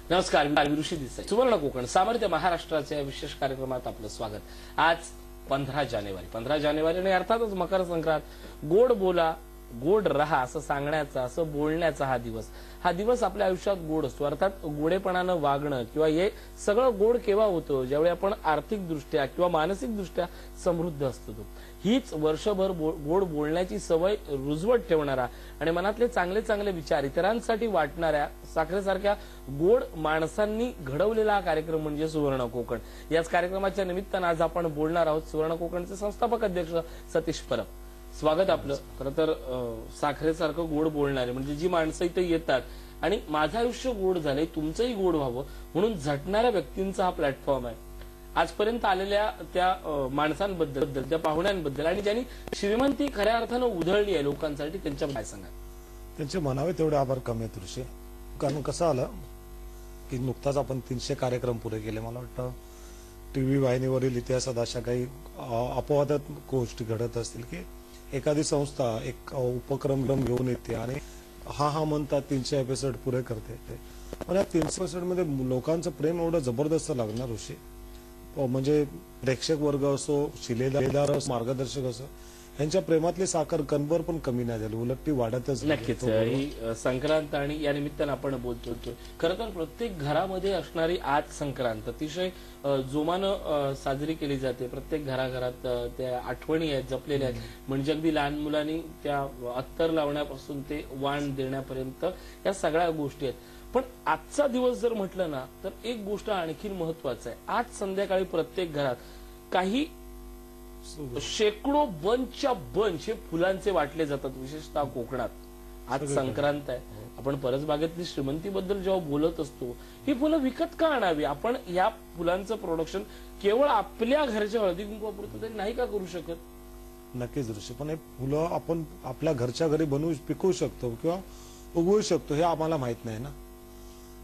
नमस्कार, मी ऋषी देसाई. सुवर्ण कोकण सामर्थ्य महाराष्ट्राच्या विशेष कार्यक्रमात आपलं स्वागत. आज 15 जानेवारी आणि अर्थातच मकर संक्रांत. गोड बोला गोड रहा असं सांगण्याचा, असं बोलण्याचा हा दिवस आपल्या आयुष्यात गोड असतो. अर्थात गोडेपणानं वागणं किंवा हे सगळं गोड केव्हा होतं, ज्यावेळी आपण आर्थिकदृष्ट्या किंवा मानसिकदृष्ट्या समृद्ध असतो. हीच वर्षभर गोड बोलण्याची सवय रुजवत ठेवणारा आणि मनातले चांगले चांगले विचार इतरांसाठी वाटणाऱ्या साखरेसारख्या गोड माणसांनी घडवलेला हा कार्यक्रम म्हणजे सुवर्ण कोकण. याच कार्यक्रमाच्या निमित्तानं आज आपण बोलणार आहोत सुवर्ण कोकणचे संस्थापक अध्यक्ष सतीश परब. स्वागत आपलं. खरं तर साखरेसारखं गोड बोलणारे म्हणजे जी माणसं इथे येतात आणि माझं आयुष्य गोड झालंय, तुमचंही गोड व्हावं म्हणून झटणाऱ्या व्यक्तींचा हा प्लॅटफॉर्म आहे. आजपर्यंत आलेल्या त्या माणसांबद्दल, त्या पाहुण्यांबद्दल आणि ज्यांनी श्रीमंती खऱ्या अर्थानं उधळली आहे लोकांसाठी, त्यांच्या काय सांगा? त्यांचे म्हणावे तेवढे आभार कमी आहेत ऋषी. कारण कसं आलं की नुकताच आपण 300 कार्यक्रम पुरे केले. मला वाटतं टीव्ही वाहिनीवरील इतिहासात अशा काही अपवादात गोष्टी घडत असतील की एखादी संस्था एक उपक्रम घेऊन येते आणि हा म्हणतात 300 एपिसोड पुरे करते. पण या 300 एपिसोड मध्ये लोकांचं प्रेम एवढं जबरदस्त लागणार ऋषी. म्हणजे प्रेक्षक वर्ग असो, शिलेदार असो, मार्गदर्शक असो, यांच्या प्रेमातली साखर कणभर पण कमी नाही झाली, उलट ती वाढतच. नक्कीच ही संक्रांत आणि या निमित्तानं आपण बोलतोय. खरं तर प्रत्येक घरामध्ये असणारी आज संक्रांत अतिशय जोमानं साजरी केली जाते. प्रत्येक घराघरात त्या आठवणी आहेत, जपलेल्या आहेत. म्हणजे अगदी लहान मुलांनी त्या अत्तर लावण्यापासून ते वाण देण्यापर्यंत या सगळ्या गोष्टी आहेत. पण आजचा दिवस जर म्हटलं ना तर एक गोष्ट आणखी महत्वाचं आहे. आज संध्याकाळी प्रत्येक घरात काही शेकडो बंचच्या बंच हे फुलांचे वाटले जातात, विशेषतः कोकणात. आज संक्रांत आहे. आपण परसबागेतली श्रीमंतीबद्दल जेव्हा बोलत असतो, ही फुलं विकत का आणावी? आपण या फुलांचं प्रोडक्शन केवळ आपल्या घरच्या हळदी कुंकवापुरतं तरी नाही का करू शकत? नक्कीच ऋषी. पण हे फुलं आपण आपल्या घरच्या घरी पिकवू शकतो किंवा उगवू शकतो हे आम्हाला माहित नाही ना.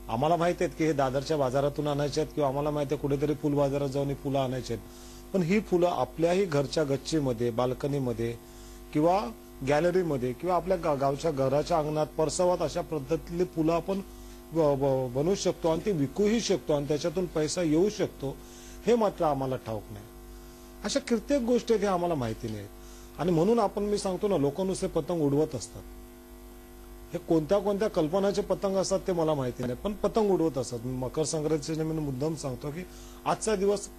आम्हाला माहित आहेत की हे दादरच्या बाजारातून आणायचे आहेत किंवा आम्हाला माहिती आहे कुठेतरी फुल बाजारात जाऊन ही फुलं आणायची आहेत. पण ही फुलं आपल्याही घरच्या गच्चीमध्ये, बाल्कनीमध्ये किंवा गॅलरीमध्ये किंवा आपल्या गावच्या घराच्या अंगणात, परसवात अशा पद्धतीतली फुलं आपण बनवू शकतो आणि ती विकूही शकतो आणि त्याच्यातून पैसा येऊ शकतो हे मात्र आम्हाला ठाऊक नाही. अशा कित्येक गोष्टी आहेत हे आम्हाला माहिती नाहीत. आणि म्हणून मी सांगतो ना, लोक नुसते पतंग उडवत असतात. हे कोणत्या कल्पनाचे पतंग असतात ते मला माहिती नाही, पण पतंग उडवत असतात. मकर संक्रांतीच्या मी मुद्दाम सांगतो की आजचा दिवस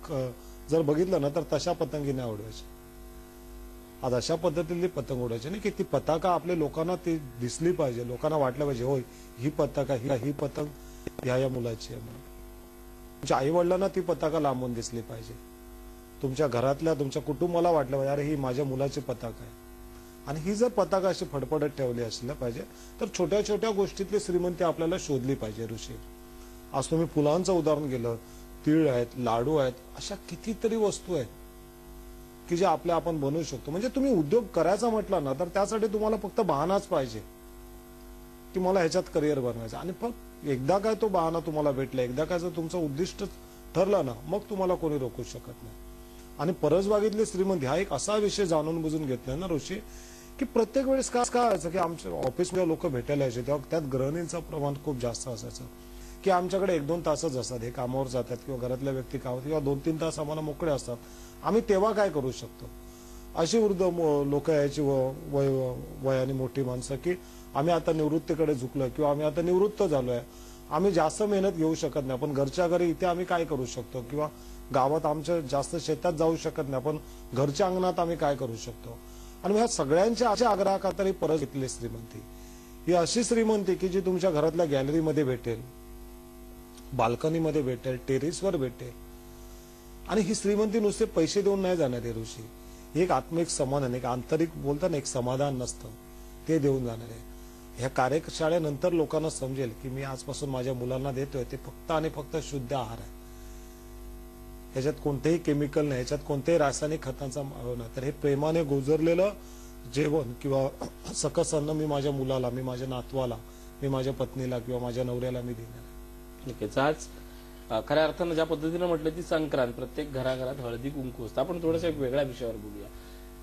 जर बघितलं ना तर तशा पतंगी नाही उडवायची. आज अशा पद्धतीतली पतंग उडवायची नाही की ती पताका आपल्या लोकांना ती दिसली पाहिजे, लोकांना वाटलं पाहिजे होय ही पताका, ही पतंग या मुलाची आहे म्हणून. तुमच्या आई वडिलांना ती पताका लांबून दिसली पाहिजे. तुमच्या घरातल्या, तुमच्या कुटुंबाला वाटलं पाहिजे अरे ही माझ्या मुलाची पताका आहे. आणि ही जर पताका अशी फडफडत ठेवली असल्या पाहिजे तर छोट्या छोट्या गोष्टीतली श्रीमंती आपल्याला शोधली पाहिजे ऋषी. आज तुम्ही फुलांचं उदाहरण गेलं, तीळ आहेत, लाडू आहेत, अशा कितीतरी वस्तू आहेत की जे आपण बनवू शकतो. म्हणजे तुम्ही उद्योग करायचा म्हटलं ना तर त्यासाठी तुम्हाला फक्त बहानाच पाहिजे की मला ह्याच्यात करिअर बनवायचं. आणि पण एकदा काय तो बहाना तुम्हाला भेटला, एकदा काय जर तुमचं उद्दिष्ट ठरलं ना, मग तुम्हाला कोणी रोखू शकत नाही. आणि परसबागेतली श्रीमंती हा एक असा विषय जाणून बुजून घेतलाय ना ऋषी की प्रत्येक वेळेस काय व्हायचं की आमच्या ऑफिसमध्ये लोक भेटायला यायचे तेव्हा त्यात गृहिणींचं प्रमाण खूप जास्त असायचं की आमच्याकडे 1-2 तासच असतात, हे कामावर जातात किंवा घरातल्या व्यक्ती कामावर, किंवा 2-3 तास आम्हाला मोकळे असतात, आम्ही तेव्हा काय करू शकतो? अशी वृद्ध लोक यायची, वयाने मोठी माणसं, की आम्ही आता निवृत्तीकडे झुकलोय किंवा आम्ही आता निवृत्त झालोय, आम्ही जास्त मेहनत घेऊ शकत नाही, पण घरच्या घरी इथे आम्ही काय करू शकतो? किंवा गावात आमच्या जास्त शेतात जाऊ शकत नाही, पण घरच्या अंगणात आम्ही काय करू शकतो? आणि ह्या सगळ्यांच्या आग्रहाखातर परत घेतली श्रीमंती ही अशी श्रीमंती की जी तुमच्या घरातल्या गॅलरीमध्ये भेटेल, बाल्कनीमध्ये भेटेल, टेरेसवर भेटेल. आणि ही श्रीमंती नुसते पैसे देऊन नाही जाणार आहे ऋषी. एक आत्मिक समाधान, एक आंतरिक बोलता ना, एक समाधान नसतं ते देऊन जाणार आहे. ह्या कार्यशाळेनंतर लोकांना समजेल की मी आजपासून माझ्या मुलांना देतोय ते फक्त आणि फक्त शुद्ध आहार आहे. ह्याच्यात कोणतेही केमिकल नाही, ह्याच्यात कोणत्याही रासायनिक खतांचा माळ नाही. तर हे प्रेमाने गोजरलेलं जेवण किंवा सकस अन्न मी माझ्या मुलाला, मी माझ्या नातवाला, मी माझ्या पत्नीला किंवा माझ्या नवऱ्याला मी देणार. नक्कीच आज खऱ्या अर्थानं ज्या पद्धतीनं म्हटलं ती संक्रांत, प्रत्येक घराघरात हळदी कुंकू असतं. आपण थोडंसं एक वेगळ्या विषयावर बोलूया.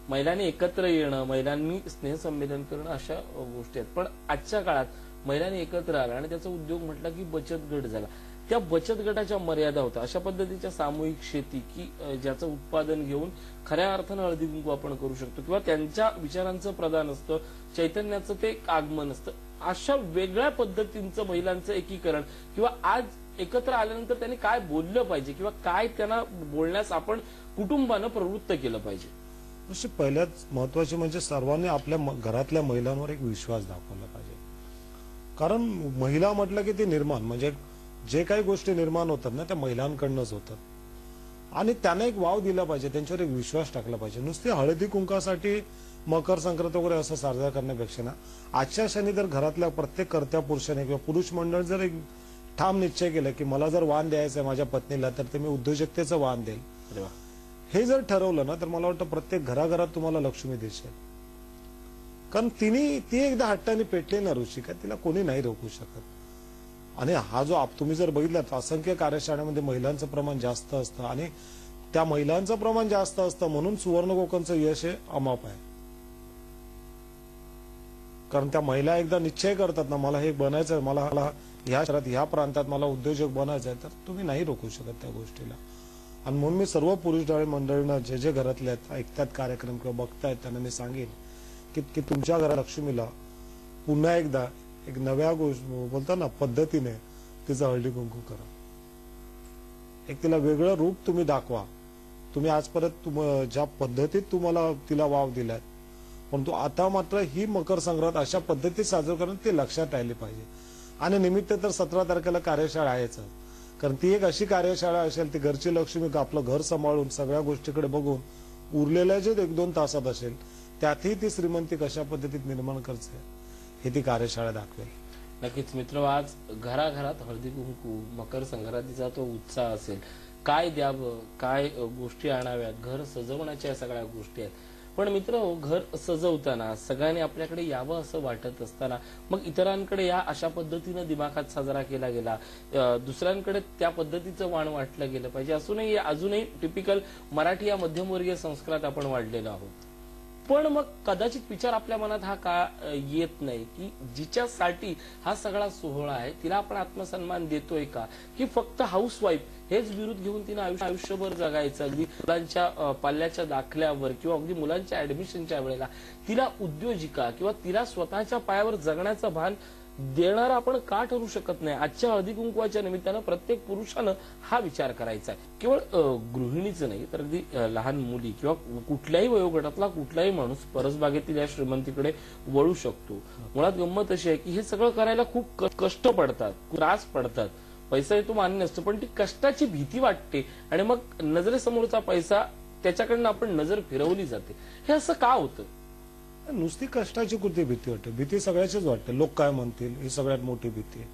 महिलांनी एकत्र येणं, महिलांनी स्नेहसंमेलन करणं, अशा गोष्टी आहेत. पण आजच्या काळात महिलांनी एकत्र आला आणि त्याचा उद्योग म्हटला की बचत गट झाला. त्या बचत गटाच्या मर्यादा होत्या. अशा पद्धतीच्या सामूहिक शेती की ज्याचं उत्पादन घेऊन खऱ्या अर्थानं हळदी कुंकू आपण करू शकतो किंवा त्यांच्या विचारांचं प्रदान असतं, चैतन्याचं ते आगमन असतं. अशा वेगळ्या पद्धतींचं महिलांचं एकीकरण किंवा आज एकत्र आल्यानंतर त्यांनी काय बोललं पाहिजे किंवा काय त्यांना बोलण्यास आपण कुटुंबानं प्रवृत्त केलं पाहिजे. पहिल्याच महत्वाचे म्हणजे सर्वांनी आपल्या घरातल्या महिलांवर एक विश्वास दाखवला पाहिजे. कारण महिला म्हटलं की ते निर्माण म्हणजे जे काही गोष्टी निर्माण होतात ना त्या महिलांकडनंच होतात आणि त्यांना एक वाव दिला पाहिजे, त्यांच्यावर एक विश्वास टाकला पाहिजे. नुसते हळदी कुंकासाठी मकर संक्रांत वगैरे असं साजरा करण्यापेक्षा ना आजच्या क्षणी जर घरातल्या प्रत्येक कर्त्या पुरुषाने किंवा पुरुष मंडळ जर एक ठाम निश्चय केला की मला जर वाण द्यायचं आहे माझ्या पत्नीला तर ते मी उद्योजकतेचं वाण देईल, हे जर ठरवलं ना तर मला वाटतं प्रत्येक घराघरात तुम्हाला लक्ष्मी दिसेल. कारण ती एकदा हट्टाने पेटली ना ऋषिका, तिला कोणी नाही रोखू शकत. आणि हा जो तुम्ही जर बघितला तर असंख्य कार्यशाळेमध्ये महिलांचं प्रमाण जास्त असतं आणि त्या महिलांचं प्रमाण जास्त असतं म्हणून सुवर्ण कोकणचं यश हे अमाप आहे. कारण त्या महिला एकदा निश्चय करतात ना मला हे बनायचं आहे, मला ह्या शहरात ह्या प्रांतात मला उद्योजक बनायचं आहे, तर तुम्ही नाही रोखू शकत त्या गोष्टीला. आणि म्हणून मी सर्व पुरुष मंडळींना जे जे घरातले ऐकतात कार्यक्रम किंवा बघतायत त्यांना मी सांगेन की तुमच्या घरात लक्ष्मीला पुन्हा एकदा एक नव्या गोष्ट बोलता ना पद्धतीने तिचं हळदी कुंकू करा. एक तिला वेगळं रूप तुम्ही दाखवा. तुम्ही आजपर्यंत ज्या पद्धतीत तुम्हाला तिला वाव दिलाय परंतु आता मात्र ही मकर संक्रांत अशा पद्धतीत साजरी करून ते लक्षात राहिले पाहिजे. आणि निमित्त तर 17 तारखेला कार्यशाळा आहेच. कारण ती एक अशी कार्यशाळा असेल ती घरची लक्ष्मी आपलं घर सांभाळून सगळ्या गोष्टीकडे बघून उरलेल्या जे 1-2 तासात असेल त्यातही ती श्रीमंती कशा पद्धतीत निर्माण करते हे ती कार्यशाळा दाखवेल. नक्कीच मित्र, आज घराघरात हळदी कुंकू मकर संक्रांतीचा तो उत्साह असेल. काय द्यावं, काय गोष्टी आणाव्यात, घर सजवण्याच्या सगळ्या गोष्टी आहेत. पण मित्र, घर सजवताना सगळ्यांनी आपल्याकडे यावं असं वाटत असताना मग इतरांकडे या अशा पद्धतीनं दिमाखात साजरा केला गेला, दुसऱ्यांकडे त्या पद्धतीचं वाण वाटलं गेलं पाहिजे असूनही अजूनही टिपिकल मराठी या मध्यमवर्गीय संस्कारात आपण वाढलेलो आहोत. पण मग कदाचित विचार आपल्या मनात हा का येत नाही की जिच्यासाठी हा सगळा सोहळा आहे तिला आपण आत्मसन्मान देतोय का, की फक्त हाऊसवाईफ हेच विरुद्ध घेऊन तिने आयुष्यभर जगायचं. अगदी मुलांच्या पाल्याच्या दाखल्यावर किंवा अगदी मुलांच्या ऍडमिशनच्या वेळेला तिला उद्योजिका किंवा तिला स्वतःच्या पायावर जगण्याचं भान देणारा आपण का ठरू शकत नाही. आजच्या हळदी कुंकवाच्या निमित्तानं प्रत्येक पुरुषानं हा विचार करायचा आहे. केवळ गृहिणीचं नाही तर अगदी लहान मुली किंवा कुठल्याही वयोगटातला कुठलाही माणूस परसबागेतील या श्रीमंतीकडे वळू शकतो. मुळात गंमत अशी आहे की हे सगळं करायला खूप कष्ट पडतात, त्रास पडतात. पैसा येतो मान्य नसतो पण ती कष्टाची भीती वाटते आणि मग नजरेसमोरचा पैसा त्याच्याकडनं आपण नजर फिरवली जाते. हे असं का होतं? नुसती कष्टाची कुठे भीती वाटते? भीती सगळ्याचीच वाटते. लोक काय म्हणतील ही सगळ्यात मोठी भीती आहे.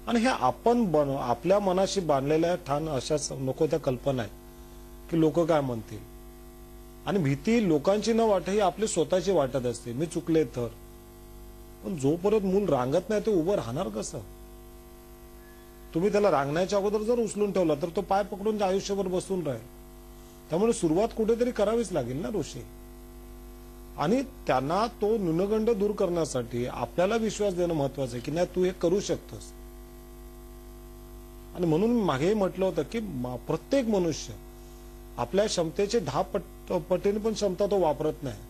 आणि हे आपण आपल्या मनाशी बांधलेल्या ठाण अशाच नको त्या कल्पना आहेत की लोक काय म्हणतील. आणि भीती लोकांची न वाटत ही आपली स्वतःची वाटत असते. मी चुकले तर. पण जोपर्यंत मूल रांगत नाही ते उभं राहणार कसं? तुम्ही त्याला रांगण्याच्या अगोदर जर उचलून ठेवला तर तो पाय पकडून आयुष्यभर बसून राहील. त्यामुळे सुरुवात कुठेतरी करावीच लागेल ना ऋषी. आणि त्यांना तो न्यूनगंड दूर करण्यासाठी आपल्याला विश्वास देणं महत्वाचं आहे की नाही तू हे करू शकतोस. आणि म्हणून मागे म्हटलं होतं की प्रत्येक मनुष्य आपल्या क्षमतेचे 10 पटीने पण क्षमता तो वापरत नाही.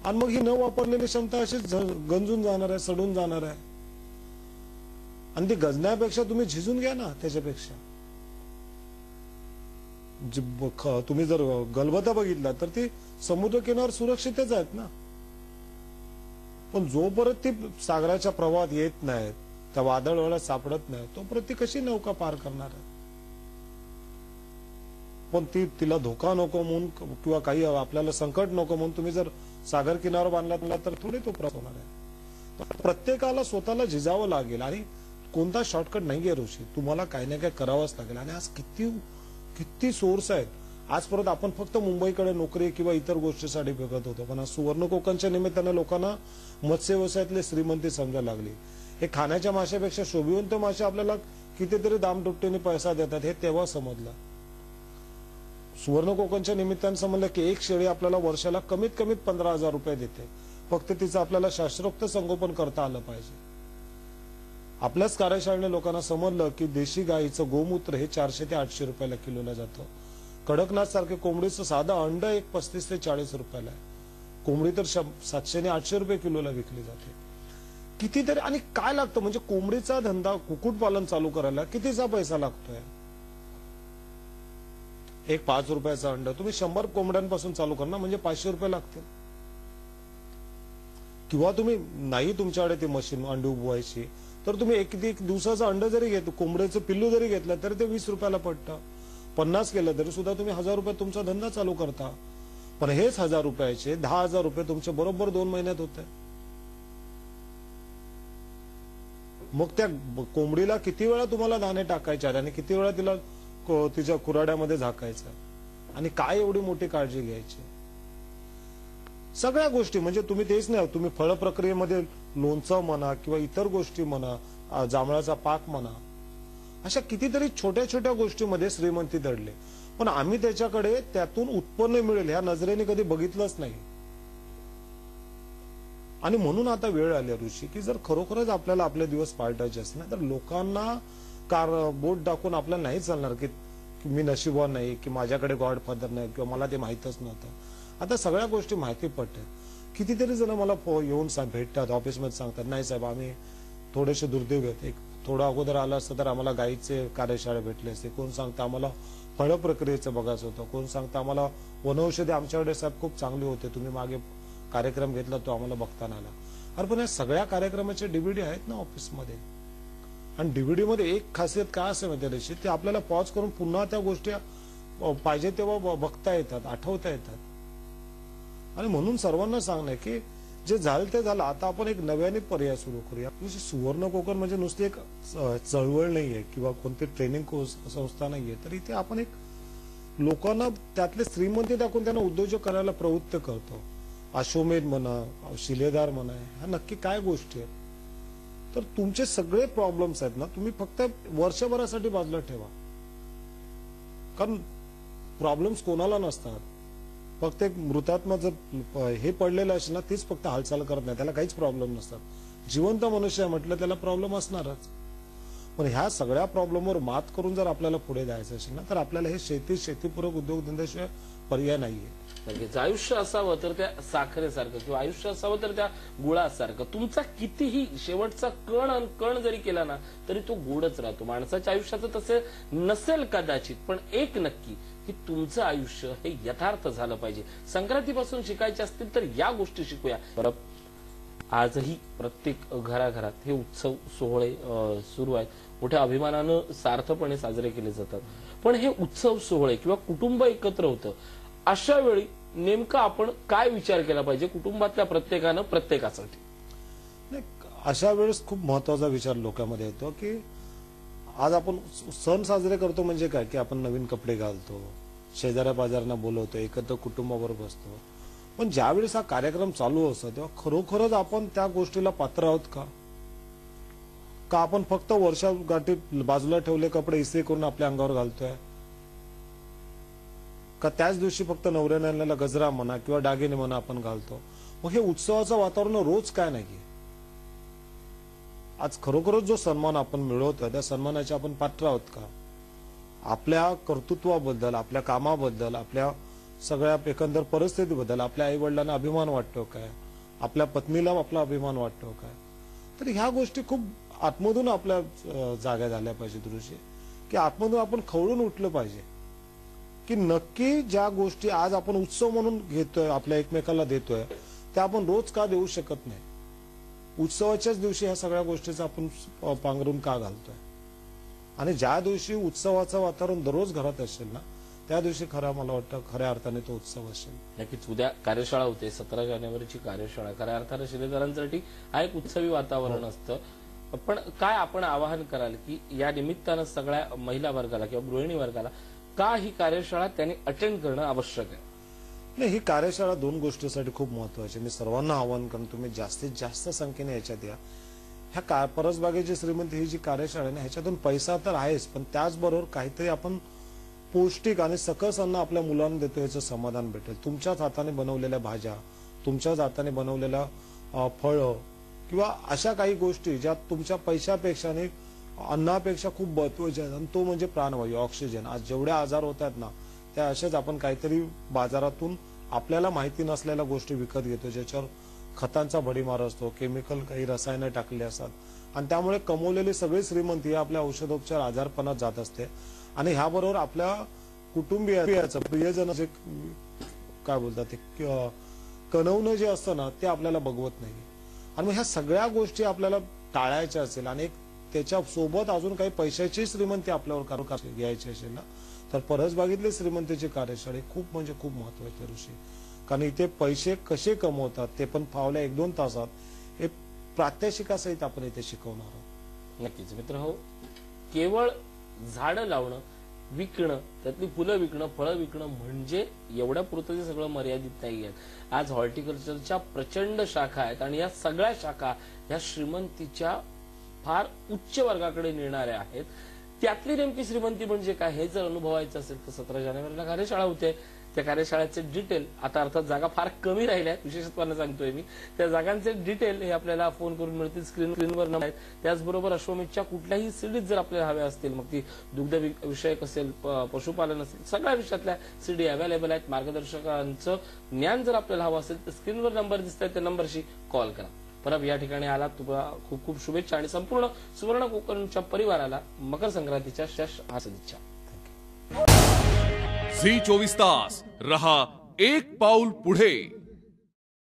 आणि मग ही न वापरलेली क्षमता अशीच गंजून जाणार आहे, सडून जाणार आहे. आणि ती गंजण्यापेक्षा तुम्ही झिजून घ्या ना. त्याच्यापेक्षा तुम्ही जर गलबता बघितला तर ती समुद्र किनार सुरक्षितच आहेत ना. पण जोपर्यंत ती सागराच्या प्रवाहात येत नाहीत, त्या वादळाला सापडत नाही, तोपर्यंत ती कशी नौका पार करणार आहे? पण तिला धोका नको म्हणून किंवा काही आपल्याला संकट नको म्हणून तुम्ही जर सागर किनार बांधला तर थोडी तो प्रवास होणार आहे. प्रत्येकाला स्वतःला झिजावं लागेल आणि कोणता शॉर्टकट नाही आहे ऋषी. तुम्हाला काही ना काही करावंच लागेल. आणि आज किती सोर्स आहेत. आज परत आपण फक्त मुंबईकडे नोकरी किंवा इतर गोष्टीसाठी बघत होतो. पण आज सुवर्ण कोकणच्या निमित्तानं लोकांना मत्स्य व्यवसायातले श्रीमंती समजायला लागली. हे खाण्याच्या माशापेक्षा शोभिवंत मासे आपल्याला कितीतरी दामदुपटीने पैसा देतात हे तेव्हा समजलं. सुवर्ण कोकणच्या निमित्तानं समजलं की एक शेळी आपल्याला वर्षाला कमीत कमी 15,000 रुपये देते. फक्त तिचं आपल्याला शास्त्रोक्त संगोपन करता आलं पाहिजे. आपल्याच कार्यशाळेने लोकांना समजलं की देशी गाईचं गोमूत्र हे 400 ते 800 रुपयाला किलोला जातं. कडकनाथ सारखे कोंबडीचं साधं अंड एक 35 ते 40 रुपयाला आहे. कोंबडी तर 700 आणि 800 रुपये किलोला विकली जाते. कितीतरी. आणि काय लागतं म्हणजे कोंबडीचा धंदा, कुक्कुटपालन चालू करायला कितीचा पैसा लागतोय. एक 5 रुपयाचा अंड तुम्ही 100 कोंबड्यांपासून चालू करणार म्हणजे 500 रुपये लागतील. किंवा तुम्ही नाही तुमच्याकडे ती मशीन अंडी उबवायची तर तुम्ही एक दिवसाचं अंड जरी घेतो, कोंबड्याचं पिल्लू जरी घेतलं तरी ते 20 रुपयाला पडतं. 50 केलं तरी सुद्धा तुम्ही 1000 रुपये तुमचा धंदा चालू करता. पण हेच 1000 रुपयाचे 10,000 रुपये तुमचे बरोबर 2 महिन्यात होते. मग त्या कोंबडीला किती वेळा तुम्हाला दाणे टाकायचे आणि किती वेळा तिला तिच्या कुऱ्हाड्यामध्ये झाकायचं आणि काय एवढी मोठी काळजी घ्यायची. सगळ्या गोष्टी म्हणजे तुम्ही तेच नाही, तुम्ही फळ प्रक्रियेमध्ये लोणचं म्हणा किंवा इतर गोष्टी म्हणा, जांभळाचा पाक म्हणा, अशा कितीतरी छोट्या छोट्या गोष्टीमध्ये श्रीमंती दडले. पण आम्ही त्याच्याकडे त्यातून उत्पन्न मिळेल ह्या नजरेने कधी बघितलंच नाही. आणि म्हणून आता वेळ आली ऋषी की जर खरोखरच आपल्याला आपले दिवस पाळटायचे असणार तर लोकांना बोट दाखवून आपल्याला नाही चालणार की मी नशिबवान नाही, की माझ्याकडे गॉडफादर नाही किंवा मला ते माहितच नव्हतं. आता सगळ्या गोष्टी माहिती पडतात. कितीतरी जण मला येऊन भेटतात, ऑफिसमध्ये सांगतात नाही साहेब आम्ही थोडेसे दुर्दैव आहेत, एक थोडं अगोदर आलं असतं तर आम्हाला गाईचे कार्यशाळा भेटले असते. कोण सांगतं आम्हाला फळ प्रक्रियेचं बघायचं होतं, कोण सांगतं आम्हाला वनौषधी आमच्याकडे साहेब खूप चांगले होते, तुम्ही मागे कार्यक्रम घेतला तो आम्हाला बघताना आला. अरे पण या सगळ्या कार्यक्रमाचे डीव्हीडी आहेत ना ऑफिसमध्ये. आणि डीव्हीडी मध्ये एक खासियत काय असते माहिती ते आपल्याला पॉज करून पुन्हा त्या गोष्टी पाहिजे तेव्हा बघता येतात, आठवता येतात. आणि म्हणून सर्वांना सांगणं की जे झालं ते झालं, आता आपण एक नव्याने पर्याय सुरू करूया. सुवर्ण कोकण म्हणजे नुसती एक चळवळ नाहीये किंवा कोणती ट्रेनिंग संस्था नाहीये, तर इथे आपण एक लोकांना त्यातले श्रीमंती दाखवून त्यांना उद्योजक करायला प्रवृत्त करतो. अश्वमेध म्हणा, शिलेदार म्हणा, ह्या नक्की काय गोष्टी आहेत. तर तुमचे सगळे प्रॉब्लेम्स आहेत ना तुम्ही फक्त वर्षभरासाठी बाजूला ठेवा. कारण प्रॉब्लेम्स कोणाला नसतात. फक्त एक मृतात्मा जर हे पडलेलं असेल ना तीच फक्त हालचाल करत नाही, त्याला काहीच प्रॉब्लेम नसतात. जिवंत मनुष्य म्हटलं त्याला प्रॉब्लेम असणारच. पण ह्या सगळ्या प्रॉब्लेमवर मात करून जर आपल्याला पुढे जायचं असेल ना तर आपल्याला हे शेतीपूरक उद्योगधंद्याशिवाय पर्याय नाहीये. नक्कीच. आयुष्य असावं तर त्या साखरेसारखं किंवा आयुष्य असावं तर त्या गुळासारखं. तुमचा कितीही शेवटचा कण जरी केला ना तरी तो गोडच राहतो. माणसाच्या आयुष्याचं तसं नसेल कदाचित, पण एक नक्की की तुमचं आयुष्य हे यथार्थ झालं पाहिजे. संक्रांतीपासून शिकायचे असतील तर या गोष्टी शिकूया. बरं, आजही प्रत्येक घराघरात हे उत्सव सोहळे सुरू आहेत, मोठ्या अभिमानानं सार्थपणे साजरे केले जातात. पण हे उत्सव सोहळे किंवा कुटुंब एकत्र होतं, अशा वेळी नेमका आपण काय विचार केला पाहिजे कुटुंबातल्या प्रत्येकानं प्रत्येकासाठी. अशा वेळेस खूप महत्वाचा विचार लोकांमध्ये येतो की आज आपण सण साजरे करतो म्हणजे काय की आपण नवीन कपडे घालतो, शेजाऱ्या बाजारांना बोलवतो, एकत्र कुटुंबाबरोबर बसतो. पण ज्यावेळेस हा कार्यक्रम चालू असतो तेव्हा खरोखरच आपण त्या गोष्टीला पात्र आहोत का आपण फक्त वर्षागाठी बाजूला ठेवले कपडे इस्त्री करून आपल्या अंगावर घालतोय का त्याच दिवशी फक्त नवऱ्याने आणलेला गजरा म्हणा किंवा दागिने म्हणा आपण घालतो. मग हे उत्सवाचं वातावरण रोज काय नाहीये. आज खरोखरच जो सन्मान आपण मिळवतोय त्या सन्मानाचे आपण पात्र आहोत का. आपल्या कर्तृत्वाबद्दल, आपल्या कामाबद्दल, आपल्या सगळ्या एकंदर परिस्थितीबद्दल आपल्या आई वडिलांना अभिमान वाटतो काय, आपल्या पत्नीला आपला अभिमान वाटतो काय. तर ह्या गोष्टी खूप आतमधून आपल्या जाग्या झाल्या पाहिजेत ऋषी, की आतमधून आपण खवळून उठलं पाहिजे की नक्की ज्या गोष्टी आज आपण उत्सव म्हणून घेतोय, आपल्या एकमेकाला देतोय, त्या आपण रोज का देऊ शकत नाही. उत्सवाच्याच दिवशी ह्या सगळ्या गोष्टीचा आपण पांघरून का घालतोय. आणि ज्या दिवशी उत्सवाचं वातावरण दररोज घरात असेल ना त्या दिवशी मला वाटतं खऱ्या अर्थाने तो उत्सव असेल. नक्कीच. उद्या कार्यशाळा होते, 17 जानेवारीची कार्यशाळा. खऱ्या अर्थाने शिलेदारांसाठी हा एक उत्सवी वातावरण असतं. पण काय आपण आवाहन कराल की या निमित्तानं सगळ्या महिला वर्गाला किंवा गृहिणी वर्गाला का ही कार्यशाळा त्यांनी अटेंड करणं आवश्यक आहे. नाही, ही कार्यशाळा 2 गोष्टीसाठी खूप महत्वाची. मी सर्वांना आवाहन करून तुम्ही जास्तीत जास्त संख्येने याच्यात या. ह्या परसबागेची श्रीमंती ही जी कार्यशाळा आहे ना ह्याच्यातून पैसा तर आहेच, पण त्याचबरोबर काहीतरी आपण पौष्टिक आणि सकस अन्न आपल्या मुलांना देतो याचं समाधान भेटेल. तुमच्याच हाताने बनवलेल्या भाज्या, तुमच्या हाताने बनवलेला फळं किंवा अशा काही गोष्टी ज्या तुमच्या पैशापेक्षा आणि अन्नापेक्षा खूप महत्वाच्या आहेत, आणि तो म्हणजे प्राणवायू, ऑक्सिजन. आज जेवढे आजार होत आहेत ना, त्या अशाच आपण काहीतरी बाजारातून आपल्याला माहिती नसलेल्या गोष्टी विकत घेतो, ज्याच्यावर खतांचा भडीमार असतो, केमिकल काही रसायनं टाकलेली असतात, आणि त्यामुळे कमवलेली सगळी श्रीमंती आपल्या औषधोपचार आजारपणात जात असते. आणि ह्याबरोबर आपल्या कुटुंबियाचं प्रियजन जे काय बोलतात ते कणवणं जे असतं ना, ते आपल्याला बघवत नाही. आणि मग ह्या सगळ्या गोष्टी आपल्याला टाळायच्या असेल आणि त्याच्या सोबत अजून काही पैशाची श्रीमंती आपल्यावर घ्यायची असेल ना, तर परसबागेतली श्रीमंतीची कार्यशाळा खूप म्हणजे खूप महत्वाची ऋषी. कारण इथे पैसे कसे कमवतात ते पण फावल्या 1-2 तासात हे प्रात्यक्षिकासहित आपण इथे शिकवणार आहोत. नक्कीच मित्र हो, केवळ झाडं लावणं, विकणं, त्यातली फुलं विकणं, फळं विकणं म्हणजे एवढ्या पुरतं ते सगळं मर्यादित नाहीये. आज हॉर्टिकल्चरच्या प्रचंड शाखा आहेत आणि या सगळ्या शाखा या श्रीमंतीच्या फार उच्च वर्गाकडे नेणाऱ्या आहेत. त्यातली नेमकी श्रीमंती म्हणजे काय हे जर अनुभवायचं असेल तर 17 जानेवारीला कार्यशाळा होते. त्या कार्यशाळेचे डिटेल, आता अर्थात जागा फार कमी राहिल्या आहेत, विशेषत्वाने सांगतोय मी, त्या जागांचे डिटेल हे आपल्याला फोन करून मिळतील. स्क्रीनवर नंबर आहेत. त्याचबरोबर अश्वमेधच्या कुठल्याही सीडीज जर आपल्याला हव्या असतील, मग ती दुग्ध विषयक असेल, पशुपालन असेल, सगळ्या विषयातल्या सीडी अवेलेबल आहेत. मार्गदर्शकांचं ज्ञान जर आपल्याला हवं असेल तर स्क्रीनवर नंबर दिसत आहेत, त्या नंबरशी कॉल करा. परब या ठिकाणी आला, तुम्हाला खूप खूप शुभेच्छा आणि संपूर्ण सुवर्ण कोकणच्या परिवाराला मकर संक्रांतीच्या सदिच्छा. झी 24 तास रहा एक पाऊल पुढे.